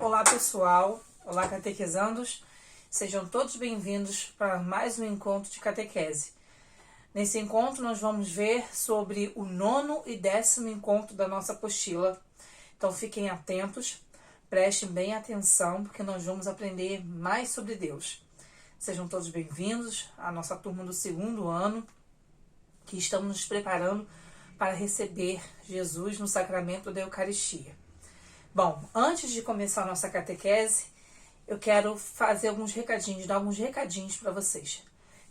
Olá pessoal, olá catequizandos, sejam todos bem-vindos para mais um encontro de catequese. Nesse encontro nós vamos ver sobre o 9º e 10º encontro da nossa apostila. Então fiquem atentos, prestem bem atenção, porque nós vamos aprender mais sobre Deus. Sejam todos bem-vindos à nossa turma do 2º ano, que estamos nos preparando para receber Jesus no sacramento da Eucaristia. Bom, antes de começar a nossa catequese, eu quero fazer dar alguns recadinhos para vocês.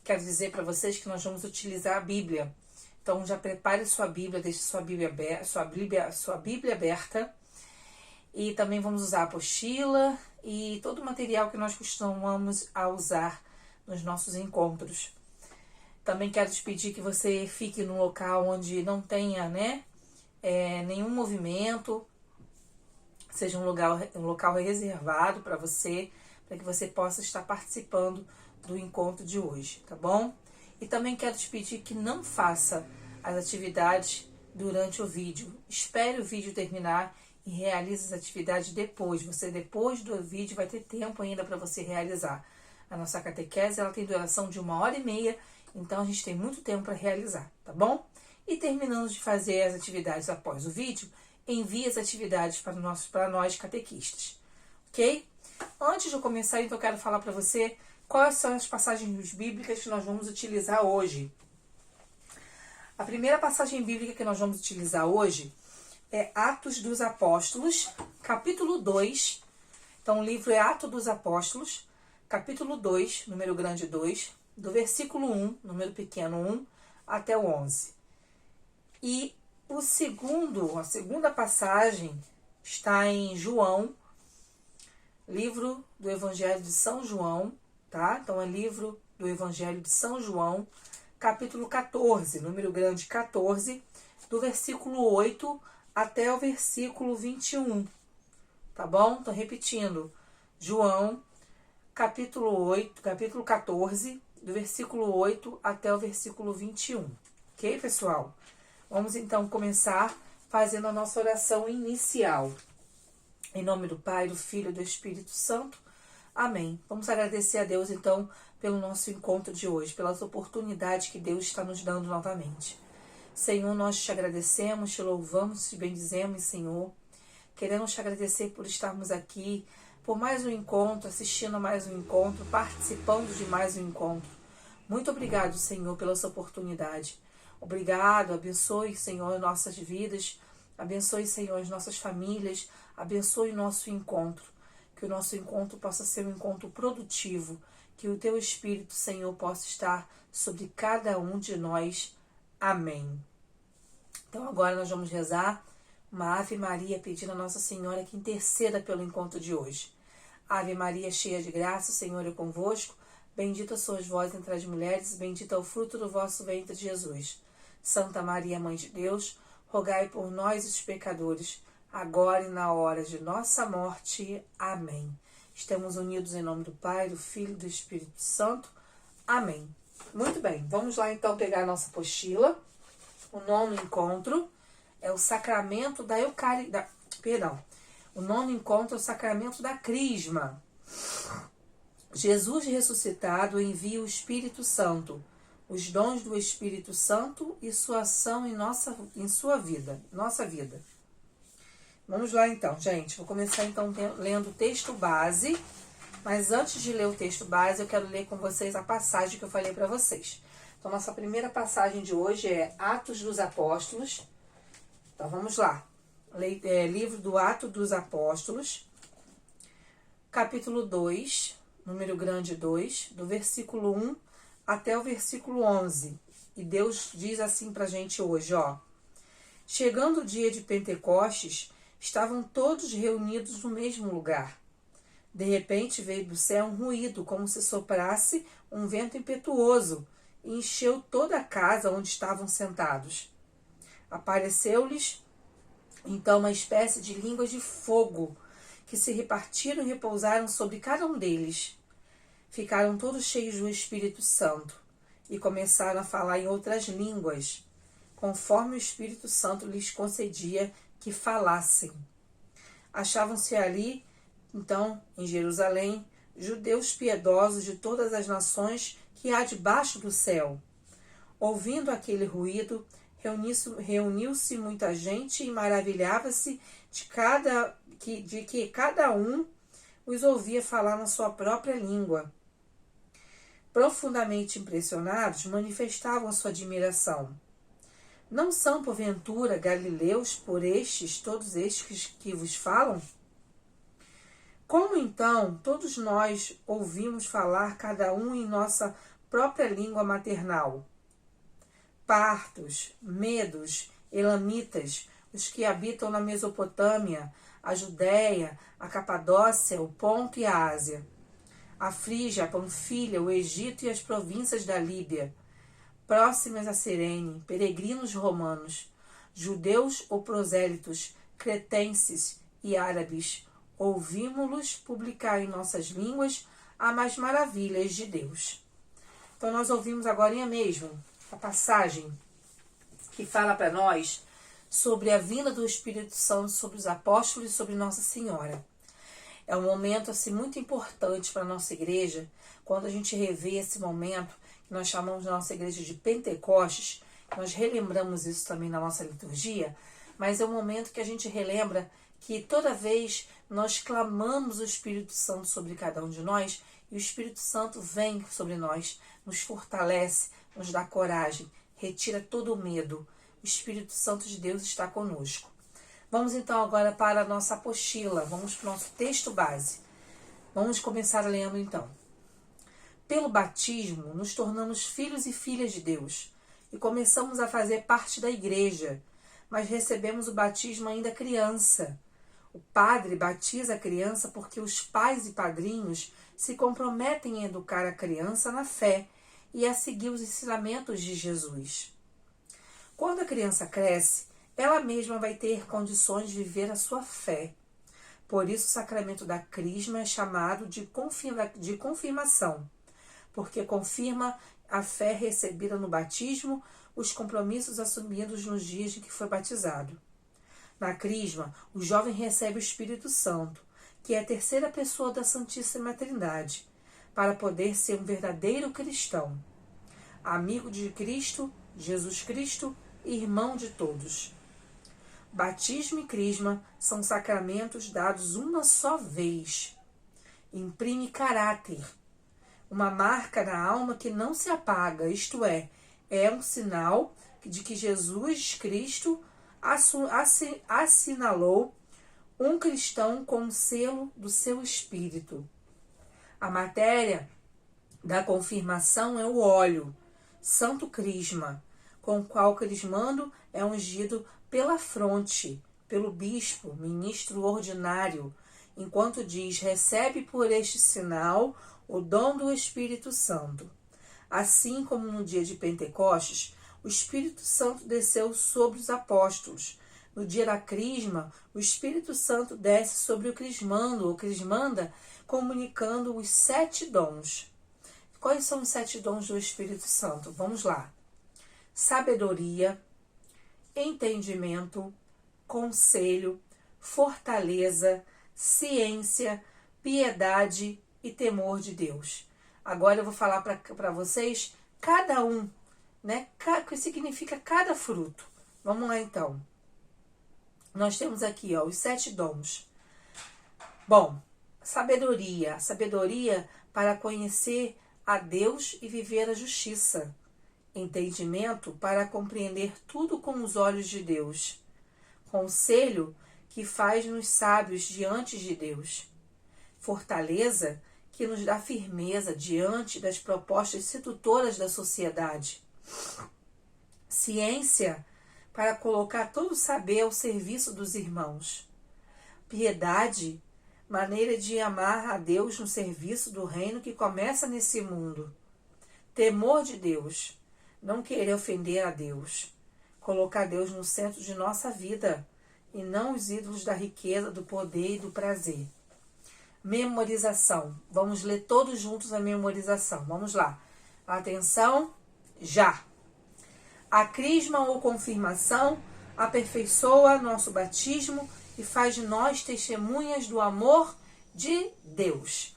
Quero dizer para vocês que nós vamos utilizar a Bíblia. Então já prepare sua Bíblia, deixe sua Bíblia aberta. E também vamos usar a apostila e todo o material que nós costumamos a usar nos nossos encontros. Também quero te pedir que você fique num local onde não tenha nenhum movimento, seja um local reservado para você, para que você possa estar participando do encontro de hoje, tá bom? E também quero te pedir que não faça as atividades durante o vídeo. Espere o vídeo terminar e realize as atividades depois. Depois do vídeo, vai ter tempo ainda para você realizar. A nossa catequese, ela tem duração de 1h30, então a gente tem muito tempo para realizar, tá bom? E terminando de fazer as atividades após o vídeo, envie as atividades para nós catequistas, ok? Antes de eu começar, então, eu quero falar para você quais são as passagens bíblicas que nós vamos utilizar hoje. A primeira passagem bíblica que nós vamos utilizar hoje é Atos dos Apóstolos, capítulo 2. Então, o livro é Atos dos Apóstolos, capítulo 2, número grande 2, do versículo 1, número pequeno 1, até o 11. E a segunda passagem está em João, livro do Evangelho de São João, tá? Então é livro do Evangelho de São João, capítulo 14, número grande 14, do versículo 8 até o versículo 21, tá bom? Então repetindo, João, capítulo 14, do versículo 8 até o versículo 21, ok, pessoal? Vamos então começar fazendo a nossa oração inicial. Em nome do Pai, do Filho e do Espírito Santo. Amém. Vamos agradecer a Deus então pelo nosso encontro de hoje, pelas oportunidades que Deus está nos dando novamente. Senhor, nós te agradecemos, te louvamos, te bendizemos, Senhor. Queremos te agradecer por estarmos aqui, por mais um encontro, assistindo mais um encontro, participando de mais um encontro. Muito obrigado, Senhor, pela essa oportunidade. Obrigado, abençoe, Senhor, nossas vidas, abençoe, Senhor, as nossas famílias, abençoe o nosso encontro, que o nosso encontro possa ser um encontro produtivo, que o Teu Espírito, Senhor, possa estar sobre cada um de nós. Amém. Então agora nós vamos rezar uma Ave Maria pedindo a Nossa Senhora que interceda pelo encontro de hoje. Ave Maria, cheia de graça, o Senhor é convosco, bendita sois vós entre as mulheres, bendito é o fruto do vosso ventre, Jesus. Santa Maria, Mãe de Deus, rogai por nós, os pecadores, agora e na hora de nossa morte. Amém. Estamos unidos em nome do Pai, do Filho e do Espírito Santo. Amém. Muito bem, vamos lá então pegar a nossa apostila. O 9º encontro é o sacramento da Eucaristia. O 9º encontro é o sacramento da Crisma. Jesus ressuscitado envia o Espírito Santo, os dons do Espírito Santo e sua ação em sua vida, nossa vida. Vamos lá então, gente. Vou começar então lendo o texto base, mas antes de ler o texto base, eu quero ler com vocês a passagem que eu falei para vocês. Então, nossa primeira passagem de hoje é Atos dos Apóstolos. Então, vamos lá. Livro do Atos dos Apóstolos, capítulo 2, número grande 2, do versículo 1 até o versículo 11. E Deus diz assim pra gente hoje, ó. Chegando o dia de Pentecostes, estavam todos reunidos no mesmo lugar. De repente veio do céu um ruído, como se soprasse um vento impetuoso, e encheu toda a casa onde estavam sentados. Apareceu-lhes então uma espécie de línguas de fogo, que se repartiram e repousaram sobre cada um deles. Ficaram todos cheios do Espírito Santo e começaram a falar em outras línguas, conforme o Espírito Santo lhes concedia que falassem. Achavam-se ali Então, em Jerusalém, judeus piedosos de todas as nações que há debaixo do céu. Ouvindo aquele ruído, reuniu-se muita gente e maravilhava-se de que cada um os ouvia falar na sua própria língua. Profundamente impressionados, manifestavam a sua admiração. Não são, porventura, galileus por todos estes que vos falam? Como então todos nós ouvimos falar cada um em nossa própria língua maternal? Partos, medos, elamitas, os que habitam na Mesopotâmia, a Judéia, a Capadócia, o Ponto e a Ásia, a Frígia, a Panfilha, o Egito e as províncias da Líbia, próximas a Cirene, peregrinos romanos, judeus ou prosélitos, cretenses e árabes, ouvimos-los publicar em nossas línguas as mais maravilhas de Deus. Então nós ouvimos agora mesmo a passagem que fala para nós sobre a vinda do Espírito Santo sobre os apóstolos e sobre Nossa Senhora. É um momento assim muito importante para a nossa igreja, quando a gente revê esse momento que nós chamamos na nossa igreja de Pentecostes, nós relembramos isso também na nossa liturgia, mas é um momento que a gente relembra que toda vez nós clamamos o Espírito Santo sobre cada um de nós, e o Espírito Santo vem sobre nós, nos fortalece, nos dá coragem, retira todo o medo. O Espírito Santo de Deus está conosco. Vamos então agora para a nossa apostila, vamos para o nosso texto base. Vamos começar lendo então. Pelo batismo, nos tornamos filhos e filhas de Deus e começamos a fazer parte da igreja, mas recebemos o batismo ainda criança. O padre batiza a criança porque os pais e padrinhos se comprometem em educar a criança na fé e a seguir os ensinamentos de Jesus. Quando a criança cresce, ela mesma vai ter condições de viver a sua fé. Por isso o sacramento da crisma é chamado de confirmação, porque confirma a fé recebida no batismo, os compromissos assumidos nos dias em que foi batizado. Na crisma, o jovem recebe o Espírito Santo, que é a terceira pessoa da Santíssima Trindade, para poder ser um verdadeiro cristão, amigo de Cristo, Jesus Cristo e irmão de todos. Batismo e crisma são sacramentos dados uma só vez. Imprime caráter, uma marca na alma que não se apaga, isto é um sinal de que Jesus Cristo assinalou um cristão com o selo do seu espírito. A matéria da confirmação é o óleo, santo crisma, com o qual o crismando é ungido pela fronte, pelo bispo, ministro ordinário, enquanto diz: recebe por este sinal o dom do Espírito Santo. Assim como no dia de Pentecostes, o Espírito Santo desceu sobre os apóstolos. No dia da crisma, o Espírito Santo desce sobre o crismando ou crismanda, comunicando os 7 dons. Quais são os 7 dons do Espírito Santo? Vamos lá. Sabedoria, entendimento, conselho, fortaleza, ciência, piedade e temor de Deus. Agora eu vou falar para vocês cada um, né? O que significa cada fruto. Vamos lá então. Nós temos aqui os 7 dons. Bom, sabedoria para conhecer a Deus e viver a justiça. Entendimento para compreender tudo com os olhos de Deus. Conselho que faz-nos sábios diante de Deus. Fortaleza que nos dá firmeza diante das propostas sedutoras da sociedade. Ciência para colocar todo o saber ao serviço dos irmãos. Piedade, maneira de amar a Deus no serviço do reino que começa nesse mundo. Temor de Deus, não querer ofender a Deus. Colocar Deus no centro de nossa vida e não os ídolos da riqueza, do poder e do prazer. Memorização. Vamos ler todos juntos a memorização. Vamos lá. Atenção, já. A crisma ou confirmação aperfeiçoa nosso batismo e faz de nós testemunhas do amor de Deus.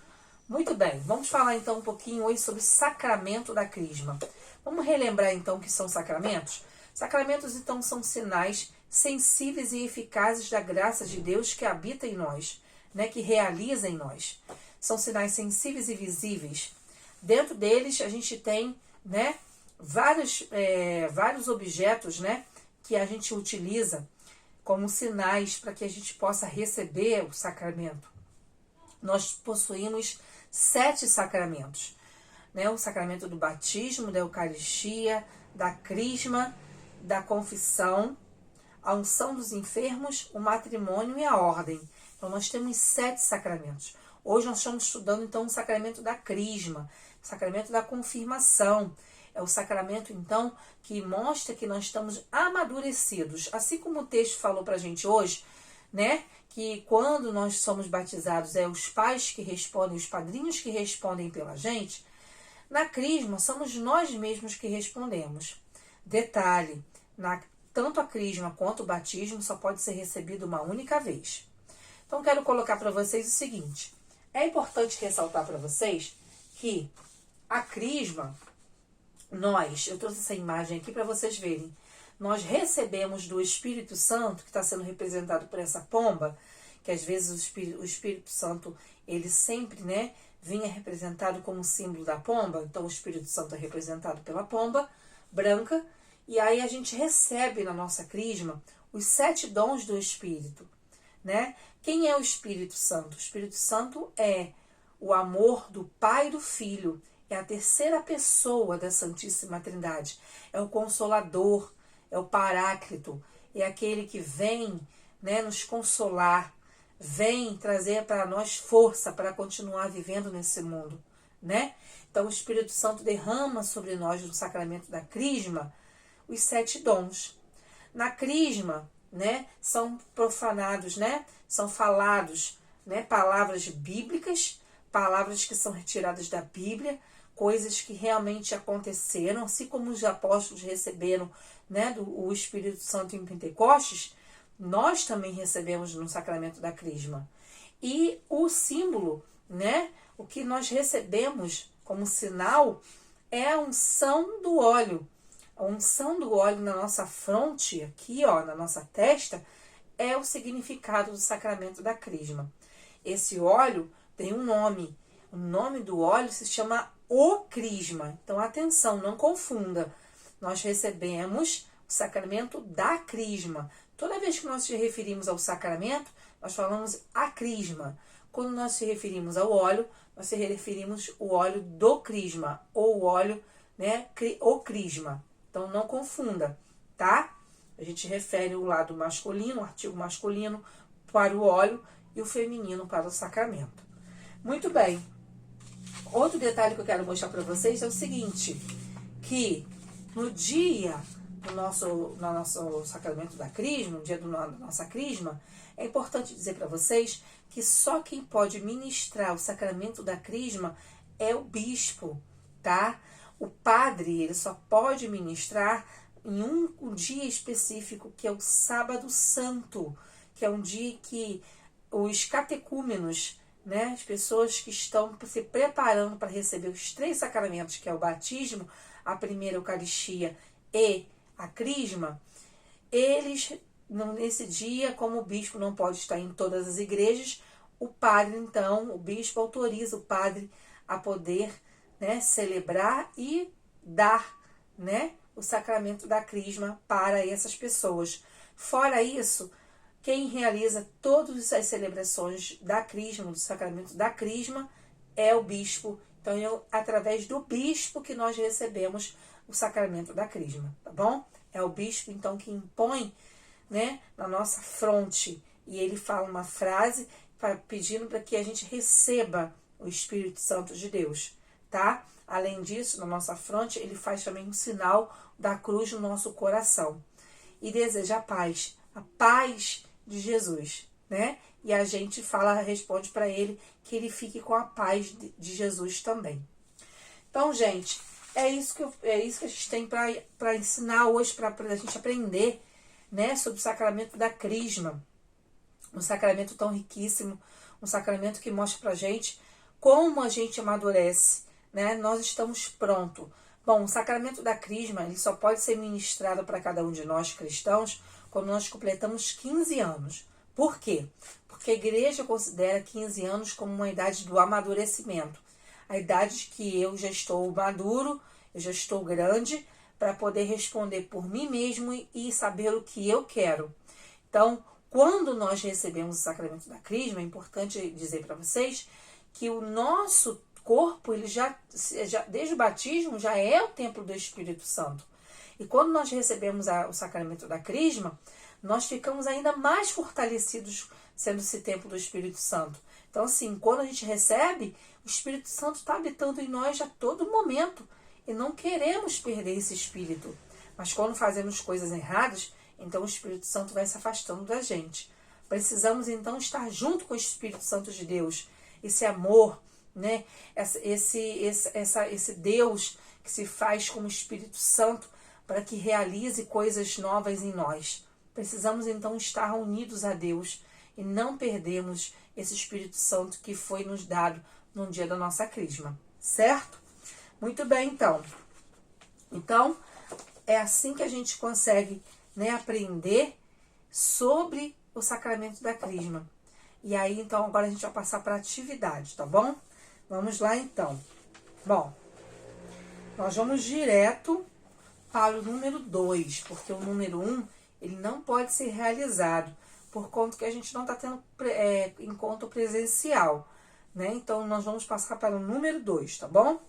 Muito bem, vamos falar então um pouquinho hoje sobre o sacramento da crisma. Vamos relembrar então o que são sacramentos? Sacramentos então são sinais sensíveis e eficazes da graça de Deus que habita em nós, né, que realiza em nós. São sinais sensíveis e visíveis. Dentro deles a gente tem, né, vários objetos, né, que a gente utiliza como sinais para que a gente possa receber o sacramento. Nós possuímos 7 sacramentos, né? O sacramento do batismo, da Eucaristia, da crisma, da confissão, a unção dos enfermos, o matrimônio e a ordem. Então nós temos 7 sacramentos. Hoje nós estamos estudando então o sacramento da crisma, o sacramento da confirmação. É o sacramento, então, que mostra que nós estamos amadurecidos. Assim como o texto falou para a gente hoje, né? Que quando nós somos batizados, é os pais que respondem, os padrinhos que respondem pela gente. Na crisma, somos nós mesmos que respondemos. Detalhe, tanto a crisma quanto o batismo só pode ser recebido uma única vez. Então, quero colocar para vocês o seguinte. É importante ressaltar para vocês que a crisma... eu trouxe essa imagem aqui para vocês verem. Nós recebemos do Espírito Santo, que está sendo representado por essa pomba, que às vezes o Espírito Santo, ele sempre, né, vinha representado como símbolo da pomba. Então o Espírito Santo é representado pela pomba branca. E aí a gente recebe na nossa crisma os 7 dons do Espírito, né? Quem é o Espírito Santo? O Espírito Santo é o amor do Pai e do Filho. É a terceira pessoa da Santíssima Trindade. É o Consolador, é o Paráclito, é aquele que vem, né, nos consolar, vem trazer para nós força para continuar vivendo nesse mundo, né? Então o Espírito Santo derrama sobre nós no sacramento da crisma os 7 dons. Na crisma, né, são profanados, né, são falados, né, palavras bíblicas, palavras que são retiradas da Bíblia, coisas que realmente aconteceram, assim como os apóstolos receberam, né, o Espírito Santo em Pentecostes, nós também recebemos no sacramento da crisma. E o símbolo, né, o que nós recebemos como sinal é a unção do óleo. A unção do óleo na nossa fronte, aqui ó, na nossa testa, é o significado do sacramento da crisma. Esse óleo tem um nome. O nome do óleo se chama o crisma. Então, atenção, não confunda. Nós recebemos o sacramento da crisma. Toda vez que nós nos referimos ao sacramento, nós falamos a crisma. Quando nós nos referimos ao óleo, nós nos referimos ao óleo do crisma, ou o óleo, né, o crisma. Então, não confunda, tá? A gente refere o lado masculino, o artigo masculino, para o óleo e o feminino para o sacramento. Muito bem. Outro detalhe que eu quero mostrar para vocês é o seguinte, que no dia do nosso sacramento da crisma, no dia da nossa crisma, é importante dizer para vocês que só quem pode ministrar o sacramento da crisma é o bispo, tá? O padre, ele só pode ministrar em um dia específico, que é o Sábado Santo, que é um dia que os catecúmenos, né, as pessoas que estão se preparando para receber os 3 sacramentos, que é o batismo, a primeira Eucaristia e a crisma, eles, nesse dia, como o bispo não pode estar em todas as igrejas, o padre, então, o bispo autoriza o padre a poder, né, celebrar e dar, né, o sacramento da crisma para essas pessoas. Fora isso, quem realiza todas as celebrações da crisma, do sacramento da crisma, é o bispo. Então, é através do bispo que nós recebemos o sacramento da crisma, tá bom? É o bispo, então, que impõe, né, na nossa fronte. E ele fala uma frase pedindo para que a gente receba o Espírito Santo de Deus, tá? Além disso, na nossa fronte, ele faz também um sinal da cruz no nosso coração. E deseja a paz de Jesus, né? E a gente responde para ele que ele fique com a paz de Jesus também. Então, gente, é isso que a gente tem para ensinar hoje, para a gente aprender, né, sobre o sacramento da crisma. Um sacramento tão riquíssimo, um sacramento que mostra pra gente como a gente amadurece, né? Nós estamos prontos. Bom, o sacramento da crisma, ele só pode ser ministrado para cada um de nós cristãos quando nós completamos 15 anos. Por quê? Porque a igreja considera 15 anos como uma idade do amadurecimento. A idade que eu já estou maduro, eu já estou grande para poder responder por mim mesmo e saber o que eu quero. Então, quando nós recebemos o sacramento da crisma, é importante dizer para vocês que o nosso corpo, ele já desde o batismo, já é o templo do Espírito Santo. E quando nós recebemos o sacramento da crisma, nós ficamos ainda mais fortalecidos sendo esse templo do Espírito Santo. Então, assim, quando a gente recebe, o Espírito Santo está habitando em nós a todo momento. E não queremos perder esse Espírito. Mas quando fazemos coisas erradas, então o Espírito Santo vai se afastando da gente. Precisamos, então, estar junto com o Espírito Santo de Deus. Esse amor, né? Esse Deus que se faz como Espírito Santo para que realize coisas novas em nós. Precisamos, então, estar unidos a Deus e não perdermos esse Espírito Santo que foi nos dado no dia da nossa crisma, certo? Muito bem, então. Então, é assim que a gente consegue, né, aprender sobre o sacramento da crisma. E aí, então, agora a gente vai passar para a atividade, tá bom? Vamos lá, então. Bom, nós vamos direto para o número 2, porque o número 1, ele não pode ser realizado, por conta que a gente não está tendo encontro presencial, né? Então, nós vamos passar para o número 2, tá bom?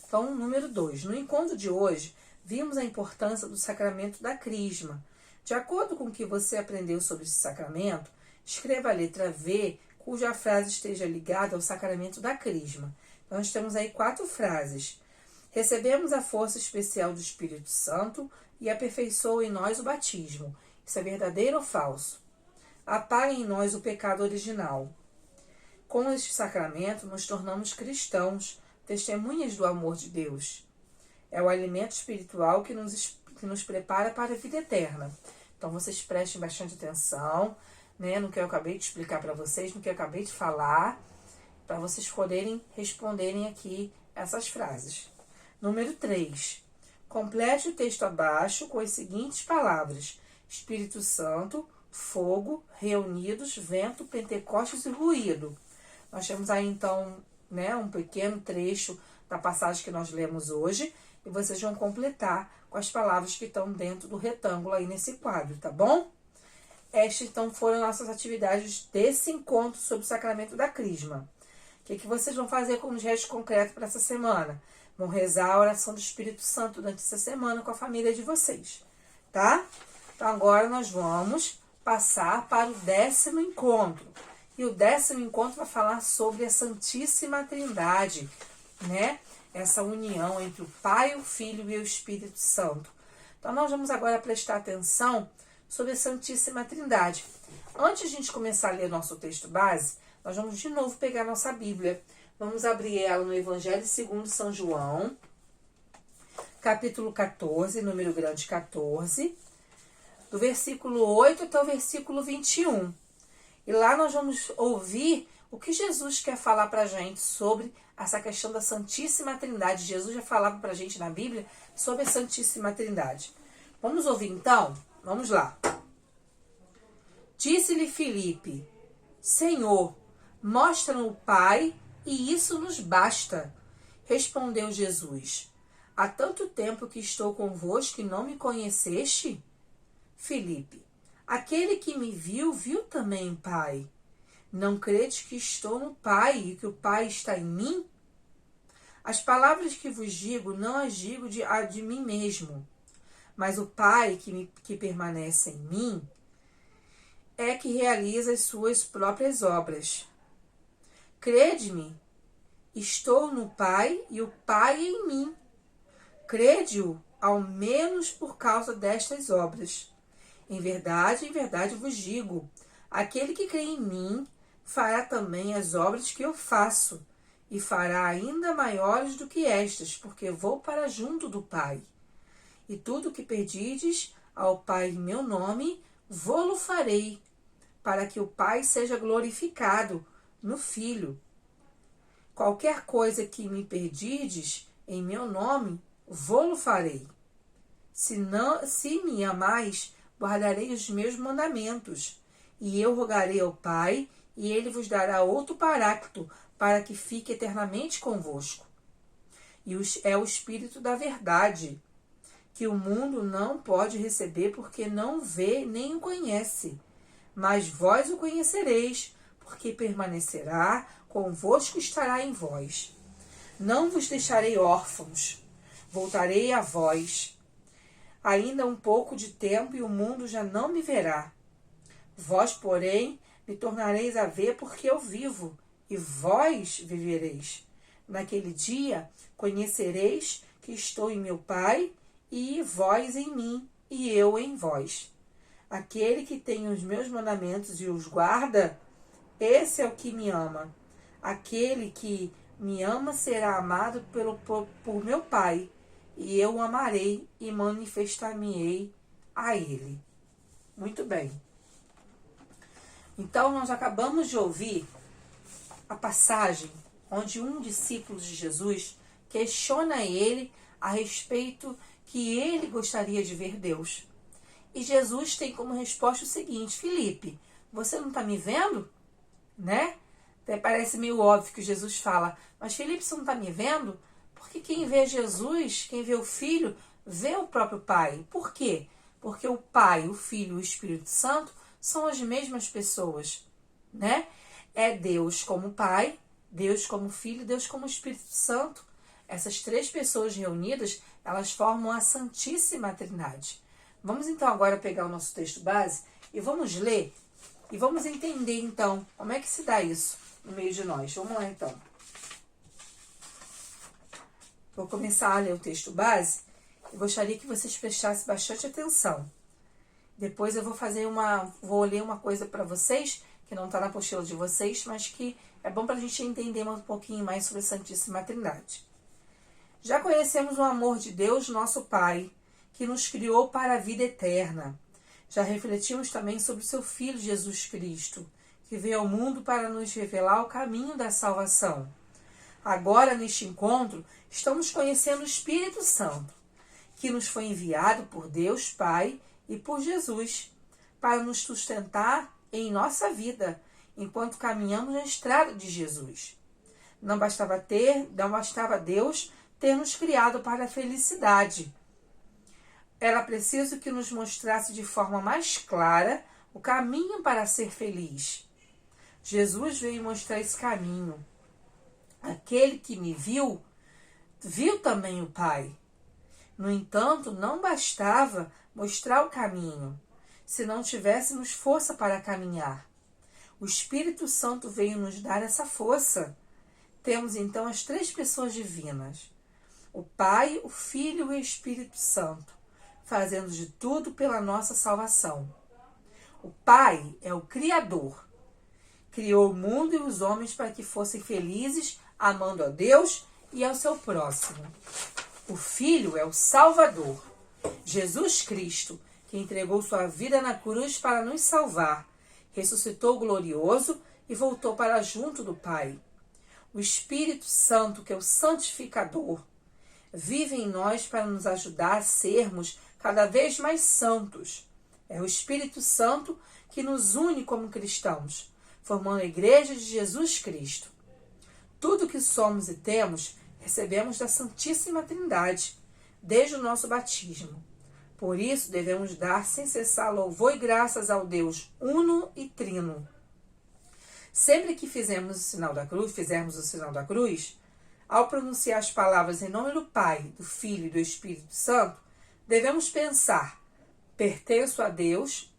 Então, número 2. No encontro de hoje, vimos a importância do sacramento da crisma. De acordo com o que você aprendeu sobre esse sacramento, escreva a letra V, cuja frase esteja ligada ao sacramento da crisma. Então, nós temos aí 4 frases. Recebemos a força especial do Espírito Santo e aperfeiçoa em nós o batismo. Isso é verdadeiro ou falso? Apaga em nós o pecado original. Com este sacramento, nos tornamos cristãos, testemunhas do amor de Deus. É o alimento espiritual que nos prepara para a vida eterna. Então, vocês prestem bastante atenção, né, no que eu acabei de explicar para vocês, no que eu acabei de falar, para vocês poderem responderem aqui essas frases. Número 3. Complete o texto abaixo com as seguintes palavras: Espírito Santo, fogo, reunidos, vento, Pentecostes e ruído. Nós temos aí, então, né, um pequeno trecho da passagem que nós lemos hoje, e vocês vão completar com as palavras que estão dentro do retângulo aí nesse quadro, tá bom? Estas, então, foram nossas atividades desse encontro sobre o sacramento da crisma. O que vocês vão fazer como gesto concreto para essa semana? Vão rezar a oração do Espírito Santo durante essa semana com a família de vocês, tá? Então, agora nós vamos passar para o 10º encontro. E o 10º encontro vai falar sobre a Santíssima Trindade, né? Essa união entre o Pai, o Filho e o Espírito Santo. Então, nós vamos agora prestar atenção sobre a Santíssima Trindade. Antes de a gente começar a ler nosso texto base, nós vamos de novo pegar nossa Bíblia. Vamos abrir ela no Evangelho segundo São João, capítulo 14, número grande 14, do versículo 8 até o versículo 21. E lá nós vamos ouvir o que Jesus quer falar para a gente sobre essa questão da Santíssima Trindade. Jesus já falava para a gente na Bíblia sobre a Santíssima Trindade. Vamos ouvir então? Vamos lá. Disse-lhe Filipe: Senhor, mostra-nos o Pai, e isso nos basta. Respondeu Jesus: Há tanto tempo que estou convosco e não me conheceste? Filipe: Aquele que me viu, viu também o Pai. Não credes que estou no Pai e que o Pai está em mim? As palavras que vos digo, não as digo de mim mesmo, mas o Pai que permanece em mim é que realiza as suas próprias obras. Crede-me, estou no Pai e o Pai em mim. Crede-o, ao menos por causa destas obras. Em verdade vos digo, aquele que crê em mim fará também as obras que eu faço, e fará ainda maiores do que estas, porque vou para junto do Pai. E tudo o que pedides ao Pai em meu nome, vô-lo farei, para que o Pai seja glorificado no Filho. Qualquer coisa que me pedirdes em meu nome, vô-lo farei. Se me amais, guardarei os meus mandamentos. E eu rogarei ao Pai, e ele vos dará outro Paráclito, para que fique eternamente convosco. E é o Espírito da verdade, que o mundo não pode receber, porque não vê nem o conhece. Mas vós o conhecereis, porque permanecerá convosco e estará em vós. Não vos deixarei órfãos, voltarei a vós. Ainda um pouco de tempo e o mundo já não me verá. Vós, porém, me tornareis a ver, porque eu vivo, e vós vivereis. Naquele dia conhecereis que estou em meu Pai, e vós em mim, e eu em vós. Aquele que tem os meus mandamentos e os guarda, esse é o que me ama. Aquele que me ama será amado por meu Pai, e eu o amarei e manifestar-me-ei a ele. Muito bem. Então, nós acabamos de ouvir a passagem onde um discípulo de Jesus questiona ele a respeito que ele gostaria de ver Deus. E Jesus tem como resposta o seguinte: Filipe, você não está me vendo? Né? Até parece meio óbvio que Jesus fala, mas Filipe, você não está me vendo? Porque quem vê Jesus, quem vê o Filho, vê o próprio Pai. Por quê? Porque o Pai, o Filho e o Espírito Santo são as mesmas pessoas, né? É Deus como Pai, Deus como Filho, Deus como Espírito Santo. Essas três pessoas reunidas, elas formam a Santíssima Trindade. Vamos então agora pegar o nosso texto base e vamos ler e vamos entender então como é que se dá isso no meio de nós. Vamos lá então. Vou começar a ler o texto base e gostaria que vocês prestassem bastante atenção. Depois eu vou ler uma coisa para vocês, que não está na apostila de vocês, mas que é bom para a gente entender um pouquinho mais sobre a Santíssima Trindade. Já conhecemos o amor de Deus, nosso Pai, que nos criou para a vida eterna. Já refletimos também sobre o seu Filho Jesus Cristo, que veio ao mundo para nos revelar o caminho da salvação. Agora, neste encontro, estamos conhecendo o Espírito Santo, que nos foi enviado por Deus Pai e por Jesus, para nos sustentar em nossa vida, enquanto caminhamos na estrada de Jesus. Não bastava Deus ter nos criado para a felicidade. Era preciso que nos mostrasse de forma mais clara o caminho para ser feliz. Jesus veio mostrar esse caminho. Aquele que me viu, viu também o Pai. No entanto, não bastava mostrar o caminho, se não tivéssemos força para caminhar. O Espírito Santo veio nos dar essa força. Temos então as três pessoas divinas, o Pai, o Filho e o Espírito Santo, fazendo de tudo pela nossa salvação. O Pai é o Criador. Criou o mundo e os homens para que fossem felizes, amando a Deus e ao seu próximo. O Filho é o Salvador, Jesus Cristo, que entregou sua vida na cruz para nos salvar, ressuscitou glorioso e voltou para junto do Pai. O Espírito Santo, que é o santificador, vive em nós para nos ajudar a sermos cada vez mais santos. É o Espírito Santo que nos une como cristãos, formando a Igreja de Jesus Cristo. Tudo que somos e temos, recebemos da Santíssima Trindade, desde o nosso batismo. Por isso, devemos dar sem cessar louvor e graças ao Deus uno e trino. Sempre que fizermos o sinal da cruz, ao pronunciar as palavras em nome do Pai, do Filho e do Espírito Santo, devemos pensar: pertenço a Deus,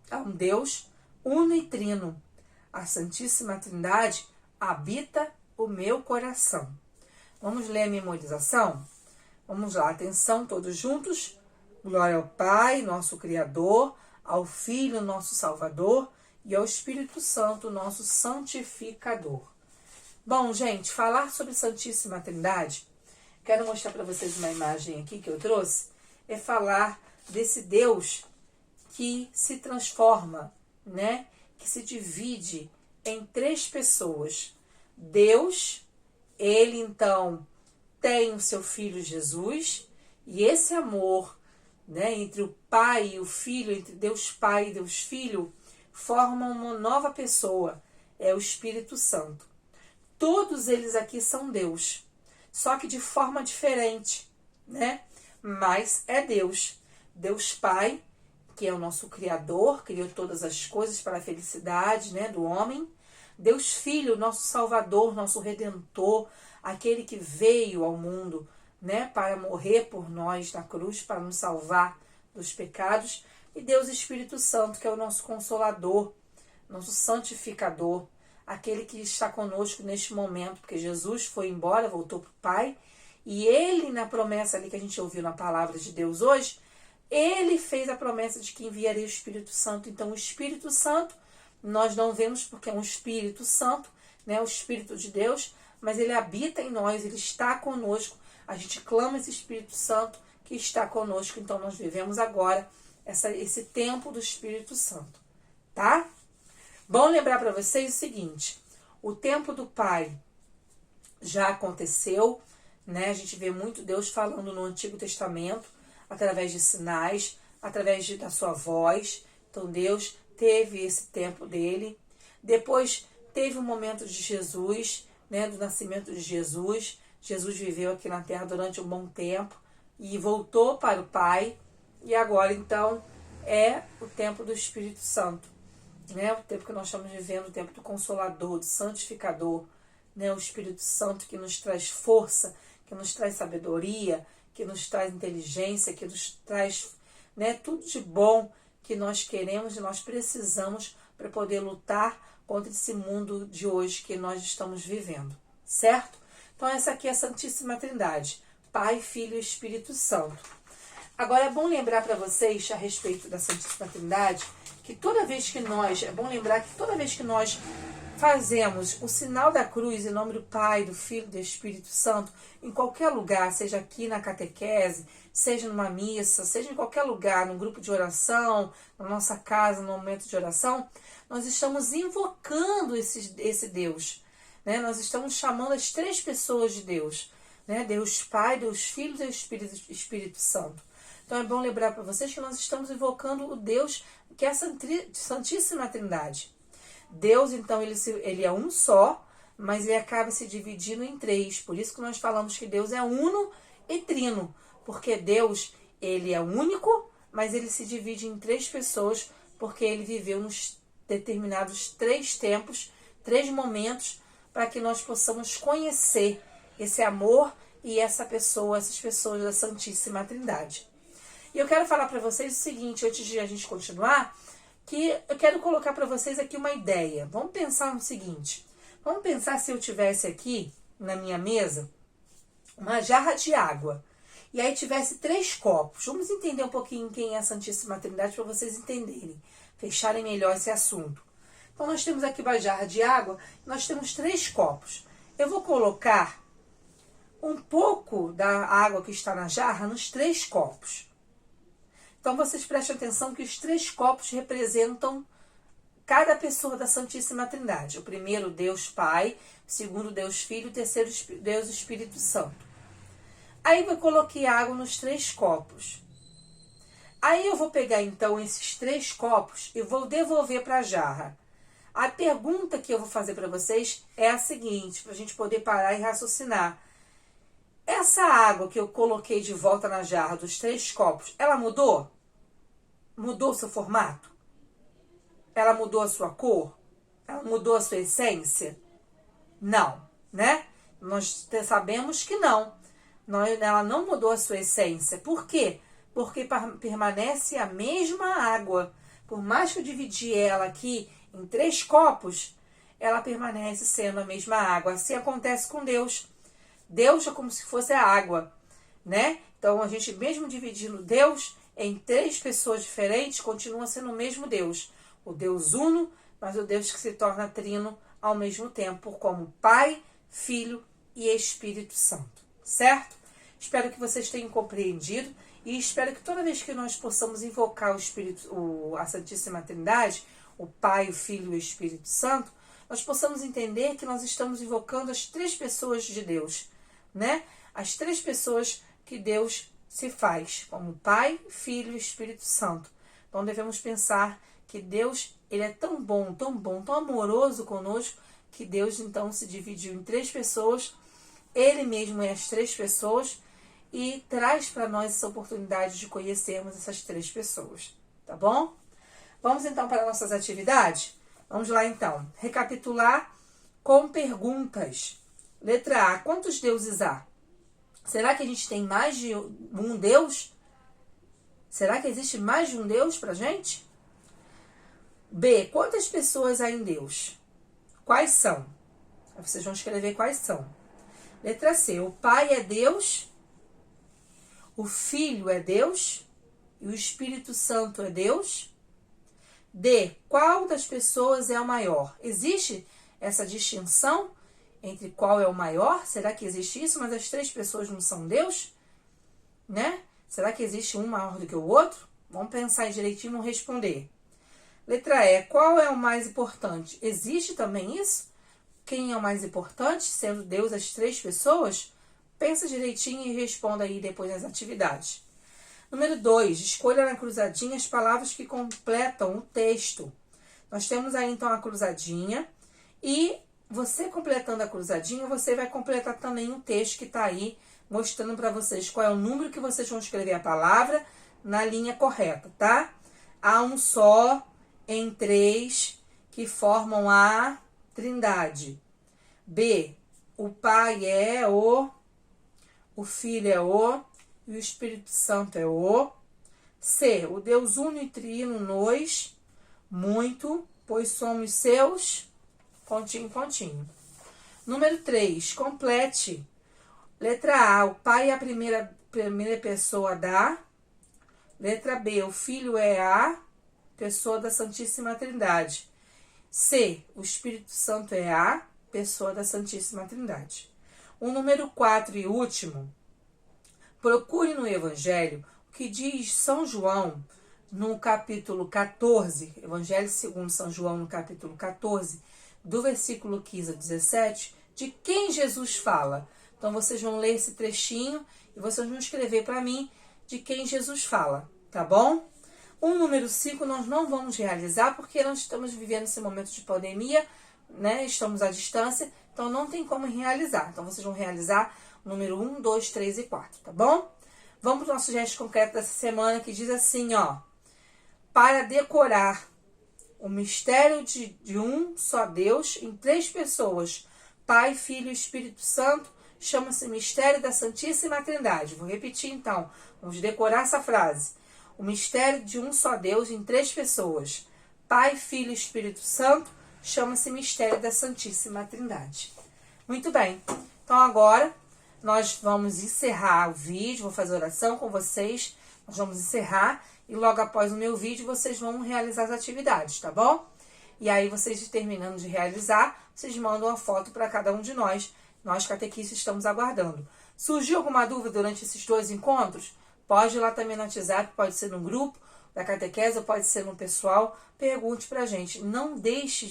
a um Deus uno e trino. A Santíssima Trindade habita o meu coração. Vamos ler a memorização? Vamos lá, atenção, todos juntos. Glória ao Pai, nosso Criador, ao Filho, nosso Salvador, e ao Espírito Santo, nosso santificador. Bom, gente, falar sobre Santíssima Trindade, quero mostrar para vocês uma imagem aqui que eu trouxe, é falar desse Deus que se transforma, né? que se divide em três pessoas. Deus, ele então tem o seu Filho Jesus, e esse amor, né, entre o Pai e o Filho, entre Deus Pai e Deus Filho, forma uma nova pessoa, é o Espírito Santo. Todos eles aqui são Deus, só que de forma diferente, né? Mas é Deus. Deus Pai, que é o nosso Criador, criou todas as coisas para a felicidade, né, do homem. Deus Filho, nosso Salvador, nosso Redentor, aquele que veio ao mundo, né, para morrer por nós na cruz, para nos salvar dos pecados. E Deus Espírito Santo, que é o nosso Consolador, nosso Santificador, aquele que está conosco neste momento, porque Jesus foi embora, voltou para o Pai, e ele, na promessa ali que a gente ouviu na palavra de Deus hoje, ele fez a promessa de que enviaria o Espírito Santo. Então, o Espírito Santo, nós não vemos porque é um Espírito Santo, né, o Espírito de Deus, mas ele habita em nós, ele está conosco. A gente clama esse Espírito Santo que está conosco. Então, nós vivemos agora esse tempo do Espírito Santo, tá? Bom lembrar para vocês o seguinte: o tempo do Pai já aconteceu, né? A gente vê muito Deus falando no Antigo Testamento, através de sinais, através da sua voz. Então Deus teve esse tempo dele. Depois teve o momento de Jesus, né? Do nascimento de Jesus. Jesus viveu aqui na Terra durante um bom tempo e voltou para o Pai. E agora, então, é o tempo do Espírito Santo, né? O tempo que nós estamos vivendo, o tempo do Consolador, do Santificador, né? O Espírito Santo que nos traz força, que nos traz sabedoria, que nos traz inteligência, que nos traz, né, tudo de bom que nós queremos e nós precisamos para poder lutar contra esse mundo de hoje que nós estamos vivendo, certo? Então essa aqui é a Santíssima Trindade, Pai, Filho e Espírito Santo. Agora é bom lembrar para vocês a respeito da Santíssima Trindade, que toda vez que nós, é bom lembrar que toda vez que nós fazemos o sinal da cruz em nome do Pai, do Filho e do Espírito Santo, em qualquer lugar, seja aqui na catequese, seja numa missa, seja em qualquer lugar, num grupo de oração, na nossa casa, no momento de oração, nós estamos invocando esse Deus, né? Nós estamos chamando as três pessoas de Deus, né? Deus Pai, Deus Filho e Deus Espírito Santo. Então é bom lembrar para vocês que nós estamos invocando o Deus que é a Santíssima Trindade. Deus, então, ele é um só, mas ele acaba se dividindo em três. Por isso que nós falamos que Deus é uno e trino. Porque Deus, ele é único, mas ele se divide em três pessoas, porque ele viveu nos determinados três tempos, três momentos, para que nós possamos conhecer esse amor e essas pessoas da Santíssima Trindade. E eu quero falar para vocês o seguinte, antes de a gente continuar, que eu quero colocar para vocês aqui uma ideia. Vamos pensar no seguinte. Vamos pensar se eu tivesse aqui, na minha mesa, uma jarra de água. E aí tivesse 3 copos. Vamos entender um pouquinho quem é a Santíssima Trindade para vocês entenderem. Fecharem melhor esse assunto. Então nós temos aqui uma jarra de água. Nós temos 3 copos. Eu vou colocar um pouco da água que está na jarra nos 3 copos. Então vocês prestem atenção que os 3 copos representam cada pessoa da Santíssima Trindade. O primeiro, Deus Pai. O segundo, Deus Filho. O terceiro, Deus Espírito Santo. Aí eu coloquei água nos 3 copos. Aí eu vou pegar então esses 3 copos e vou devolver para a jarra. A pergunta que eu vou fazer para vocês é a seguinte, para a gente poder parar e raciocinar. Essa água que eu coloquei de volta na jarra dos 3 copos, ela mudou? Mudou o seu formato? Ela mudou a sua cor? Ela mudou a sua essência? Não, né? Nós sabemos que não. Ela não mudou a sua essência. Por quê? Porque permanece a mesma água. Por mais que eu dividi ela aqui em 3 copos, ela permanece sendo a mesma água. Assim acontece com Deus. Deus é como se fosse a água, né? Então, a gente mesmo dividindo Deus em 3 pessoas diferentes, continua sendo o mesmo Deus. O Deus uno, mas o Deus que se torna trino ao mesmo tempo, como Pai, Filho e Espírito Santo, certo? Espero que vocês tenham compreendido e espero que toda vez que nós possamos invocar a Santíssima Trindade, o Pai, o Filho e o Espírito Santo, nós possamos entender que nós estamos invocando as 3 pessoas de Deus, né? As 3 pessoas que Deus se faz, como Pai, Filho e Espírito Santo. Então devemos pensar que Deus, ele é tão bom, tão amoroso conosco, que Deus então se dividiu em 3 pessoas, ele mesmo é as 3 pessoas, e traz para nós essa oportunidade de conhecermos essas 3 pessoas, tá bom? Vamos então para nossas atividades? Vamos lá então, recapitular com perguntas. Letra A, quantos deuses há? Será que a gente tem mais de um Deus? Será que existe mais de um Deus pra gente? B, quantas pessoas há em Deus? Quais são? Aí vocês vão escrever quais são. Letra C, o Pai é Deus, o Filho é Deus e o Espírito Santo é Deus. D, qual das pessoas é o maior? Existe essa distinção entre qual é o maior? Será que existe isso, mas as 3 pessoas não são Deus? Né? Será que existe um maior do que o outro? Vamos pensar direitinho e não responder. Letra E, qual é o mais importante? Existe também isso? Quem é o mais importante, sendo Deus as 3 pessoas? Pensa direitinho e responda aí depois nas atividades. Número 2, escolha na cruzadinha as palavras que completam o texto. Nós temos aí então a cruzadinha e você completando a cruzadinha, você vai completar também o texto que está aí mostrando para vocês qual é o número que vocês vão escrever a palavra na linha correta, tá? Há um só em 3 que formam a Trindade. B, o Pai é o Filho é e o Espírito Santo é o. C, o Deus uno e trino nos, muito, pois somos seus, pontinho, pontinho. Número 3, complete. Letra A, o Pai é a primeira pessoa da. Letra B, o Filho é a pessoa da Santíssima Trindade. C, o Espírito Santo é a pessoa da Santíssima Trindade. O número 4 e último, procure no Evangelho o que diz São João no capítulo 14, Evangelho segundo São João no capítulo 14, do versículo 15 a 17, de quem Jesus fala. Então vocês vão ler esse trechinho e vocês vão escrever para mim de quem Jesus fala, tá bom? O número 5 nós não vamos realizar porque nós estamos vivendo esse momento de pandemia, né? Estamos à distância, então não tem como realizar. Então vocês vão realizar o número 1, 2, 3 e 4, tá bom? Vamos para o nosso gesto concreto dessa semana que diz assim, ó. Para decorar o mistério de um só Deus em 3 pessoas, Pai, Filho e Espírito Santo, chama-se mistério da Santíssima Trindade. Vou repetir então, vamos decorar essa frase. O mistério de um só Deus em 3 pessoas, Pai, Filho e Espírito Santo, chama-se mistério da Santíssima Trindade. Muito bem, então agora nós vamos encerrar o vídeo, vou fazer oração com vocês, nós vamos encerrar e logo após o meu vídeo vocês vão realizar as atividades, tá bom? E aí vocês terminando de realizar, vocês mandam a foto para cada um de nós catequistas estamos aguardando. Surgiu alguma dúvida durante esses 2 encontros? Pode ir lá também no WhatsApp, pode ser no grupo da catequese, pode ser no pessoal, pergunte pra gente. Não deixe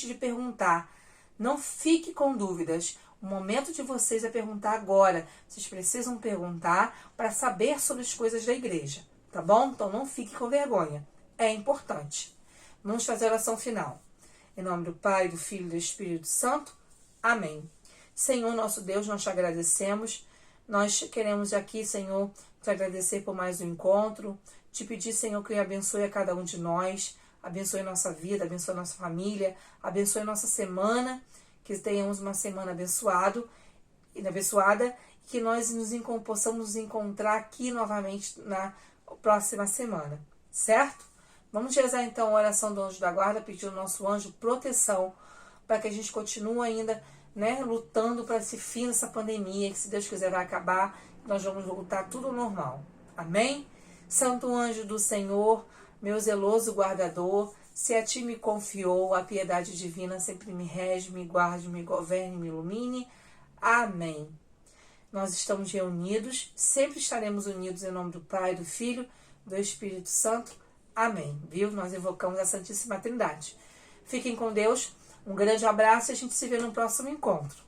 de perguntar, não fique com dúvidas. O momento de vocês é perguntar agora. Vocês precisam perguntar para saber sobre as coisas da igreja, tá bom? Então não fique com vergonha, é importante. Vamos fazer a oração final. Em nome do Pai, do Filho e do Espírito Santo. Amém. Senhor, nosso Deus, nós te agradecemos. Nós queremos aqui, Senhor, te agradecer por mais um encontro. Te pedir, Senhor, que abençoe a cada um de nós. Abençoe nossa vida, abençoe nossa família. Abençoe nossa semana. Que tenhamos uma semana abençoada. Que nós possamos nos encontrar aqui novamente na próxima semana. Certo? Vamos rezar então a oração do anjo da guarda, pedir ao nosso anjo proteção para que a gente continue ainda, né, lutando para esse fim dessa pandemia, que se Deus quiser vai acabar, nós vamos voltar tudo normal. Amém? Santo anjo do Senhor, meu zeloso guardador, se a ti me confiou, a piedade divina sempre me rege, me guarde, me governe, me ilumine. Amém. Nós estamos reunidos, sempre estaremos unidos em nome do Pai, do Filho, do Espírito Santo. Amém. Viu? Nós invocamos a Santíssima Trindade. Fiquem com Deus. Um grande abraço e a gente se vê no próximo encontro.